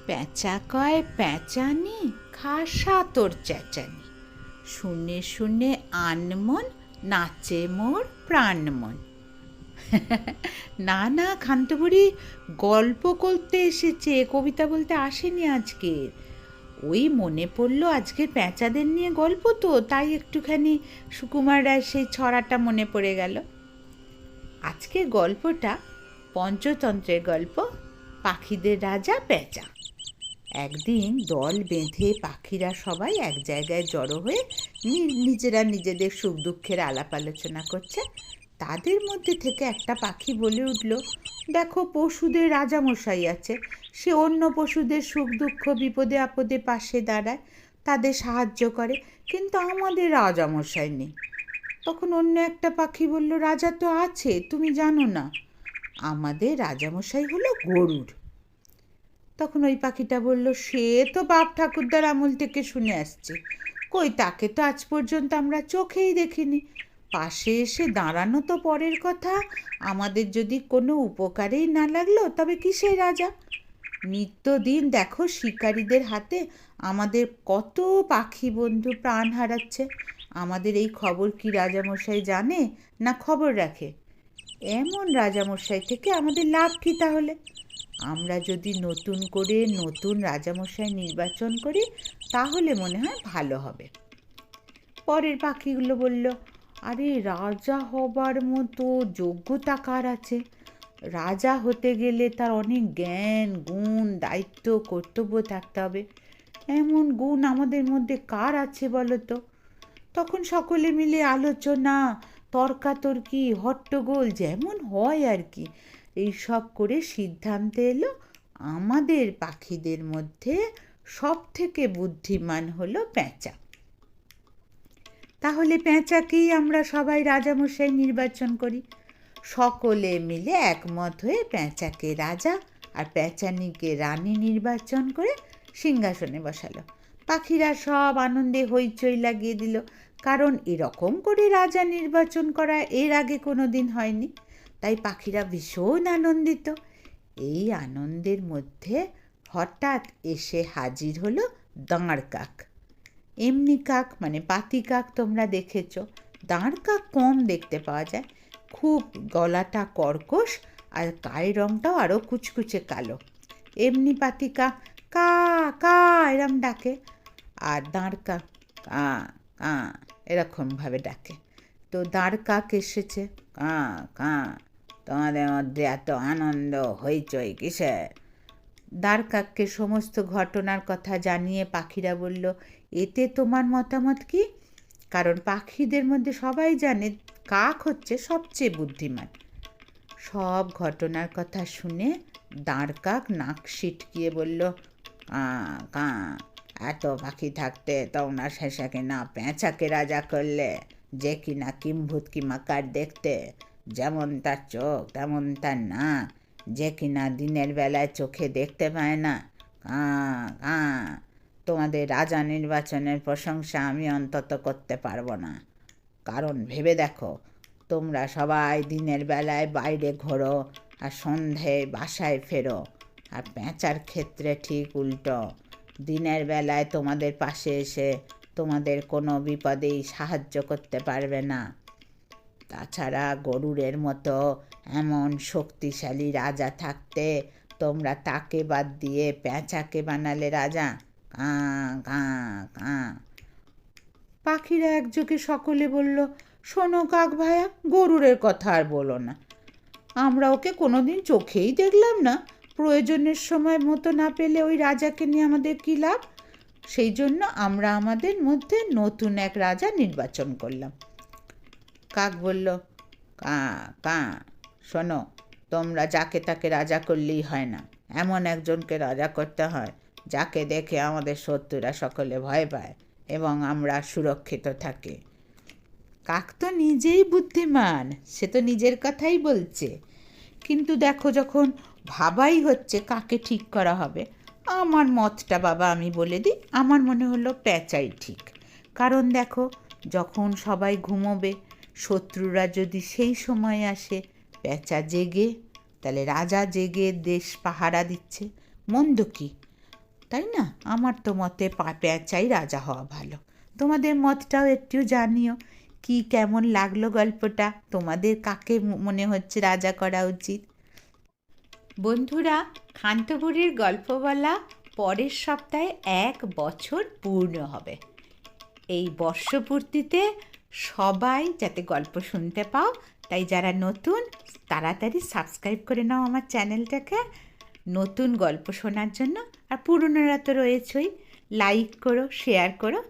প্যাঁচা কয় প্যাঁচানি, খাসা তোর চেঁচানি, শুনে শুনে আনমন, নাচে মোর প্রাণমন। না না, খান্তবুড়ি গল্প করতে এসেছে, কবিতা বলতে আসেনি আজকে। ওই মনে পড়লো আজকের প্যাঁচাদের নিয়ে গল্প, তো তাই একটুখানি সুকুমার রায় সেই ছড়াটা মনে পড়ে গেল। আজকের গল্পটা পঞ্চতন্ত্রের গল্প, পাখিদের রাজা পেঁচা। একদিন দল বেঁধে পাখিরা সবাই এক জায়গায় জড়ো হয়ে নিজেরা নিজেদের সুখ দুঃখের আলাপ আলোচনা করছে। তাদের মধ্যে থেকে একটা পাখি বলে উঠল, দেখো, পশুদের রাজামশাই আছে, সে অন্য পশুদের সুখ দুঃখ বিপদে আপদে পাশে দাঁড়ায়, তাদের সাহায্য করে, কিন্তু আমাদের রাজামশাই নেই। তখন অন্য একটা পাখি বলল, রাজা তো আছে, তুমি জানো না, আমাদের রাজামশাই হলো গরুর। তখন ওই পাখিটা বলল, সে তো বাপ ঠাকুরদার আমল থেকে শুনে আসছে, কই তাকে তো আজ পর্যন্ত আমরা চোখেই দেখিনি, পাশে এসে দাঁড়ানো তো পরের কথা, আমাদের যদি কোনো উপকারেই না লাগলো তবে কিসের রাজা? নিত্যদিন দেখো শিকারীদের হাতে আমাদের কত পাখি বন্ধু প্রাণ হারাচ্ছে, আমাদের এই খবর কি রাজামশাই জানে না খবর রাখে? এমন রাজামশাই থেকে আমাদের লাভ কি তাহলে? আমরা যদি নতুন করে নতুন রাজামশাই নির্বাচন করি তাহলে মনে হয় ভালো হবে। পরের পাখিগুলো বলল, আরে রাজা হবার মতো যোগ্যতা কার আছে? রাজা হতে গেলে তার অনেক জ্ঞান গুণ দায়িত্ব কর্তব্য থাকতে হবে, এমন গুণ আমাদের মধ্যে কার আছে বলো তো? তখন সকলে মিলে আলোচনা, তর্কাতর্কি, হট্টগোল যেমন হয় আর কি, এইসব করে সিদ্ধান্তে এলো আমাদের পাখিদের মধ্যে সব থেকে বুদ্ধিমান হলো পেঁচা। তাহলে পেঁচাকেই আমরা সবাই রাজামশাই নির্বাচন করি। সকলে মিলে একমত হয়ে পেঁচাকে রাজা আর পেঁচানিকে রানী নির্বাচন করে সিংহাসনে বসালো। পাখিরা সব আনন্দে হইচই লাগিয়ে দিল, কারণ এরকম করে রাজা নির্বাচন করা এর আগে কোনো দিন হয়নি। তাই পাখিরা ভীষণ আনন্দিত। এই আনন্দের মধ্যে হঠাৎ এসে হাজির হলো দাঁড় কাক। এমনি কাক মানে পাতি কাক তোমরা দেখেছ, দাঁড় কাক কম দেখতে পাওয়া যায়, খুব গলাটা কর্কশ আর গায়ের রঙটাও আরও কুচকুচে কালো। এমনি পাতি কাক কা কা এরম ডাকে, আর দাঁড় কাক কা কা এরকমভাবে ডাকে। তো দাঁড় কাক এসেছে, কা কা, তোমাদের মধ্যে এত আনন্দ হইচই কিসের? দাঁড় কাককে সমস্ত ঘটনার কথা জানিয়ে পাখিরা বলল, এতে তোমার মতামত কি? কারণ পাখিদের মধ্যে সবাই জানে কাক হচ্ছে সবচেয়ে বুদ্ধিমান। সব ঘটনার কথা শুনে দাঁড় কাক নাক সিটকিয়ে বলল, কা, এত পাখি থাকতে তোমরা শেষে কিনা পেঁচাকে রাজা করলে, যে কিনা কিম্ভূত কিমাকার দেখতে, যেমন তার চোখ তেমন তার নাক, যে কিনা দিনের বেলায় চোখে দেখতে পায় না। তোমাদের রাজা নির্বাচনের প্রশংসা আমি অন্তত করতে পারবো না, কারণ ভেবে দেখো, তোমরা সবাই দিনের বেলায় বাইরে ঘোরো আর সন্ধ্যায় বাসায় ফেরো, আর পেঁচার ক্ষেত্রে ঠিক উল্টো, দিনের বেলায় তোমাদের পাশে এসে তোমাদের কোনো বিপদেই সাহায্য করতে পারবে না। তাছাড়া গরুরের মতো এমন শক্তিশালী রাজা থাকতে তোমরা তাকে বাদ দিয়ে পেঁচাকে বানালে রাজা। কাঁ কাঁ কাঁ। পাখিরা একযোগে সকলে বলল, শোনো কাক ভায়া, গরুরের কথা আর বলো না, আমরা ওকে কোনোদিন চোখেই দেখলাম না, প্রয়োজনের সময় মতো না পেলে ওই রাজাকে নিয়ে আমাদের কী লাভ? সেই জন্য আমরা আমাদের মধ্যে নতুন এক রাজা নির্বাচন করলাম। কাক বলল, কাঁ কাঁ, শোনো, তোমরা যাকে তাকে রাজা করলেই হয় না, এমন একজনকে রাজা করতে হয় যাকে দেখে আমাদের শত্রুরা সকলে ভয় পায় এবং আমরা সুরক্ষিত থাকি। কাক তো নিজেই বুদ্ধিমান, সে তো নিজের কথাই বলছে, কিন্তু দেখো যখন ভাবাই হচ্ছে কাকে ঠিক করা হবে, আমার মতটা বাবা আমি বলে দিই, আমার মনে হলো পেঁচাই ঠিক। কারণ দেখো, যখন সবাই ঘুমোবে, শত্রুরা যদি সেই সময় আসে, পেঁচা জেগে, তাহলে রাজা জেগে দেশ পাহারা দিচ্ছে, মন্দ কি? তাই না? আমার তো মতে পেঁচাই রাজা হওয়া ভালো। তোমাদের মতটাও একটু জানিও, কি কেমন লাগলো গল্পটা, তোমাদের কাকে মনে হচ্ছে রাজা করা উচিত। বন্ধুরা, ক্ষান্ত বুড়ির গল্প বলা পরের সপ্তাহে 1 বছর পূর্ণ হবে। এই বর্ষপূর্তিতে সবাই যাতে গল্প শুনতে পাও, তাই যারা নতুন তাড়াতাড়ি সাবস্ক্রাইব করে নাও আমার চ্যানেলটাকে নতুন গল্প শোনার জন্য। আর পুরনোরা তো রয়েছেই, লাইক করো, শেয়ার করো,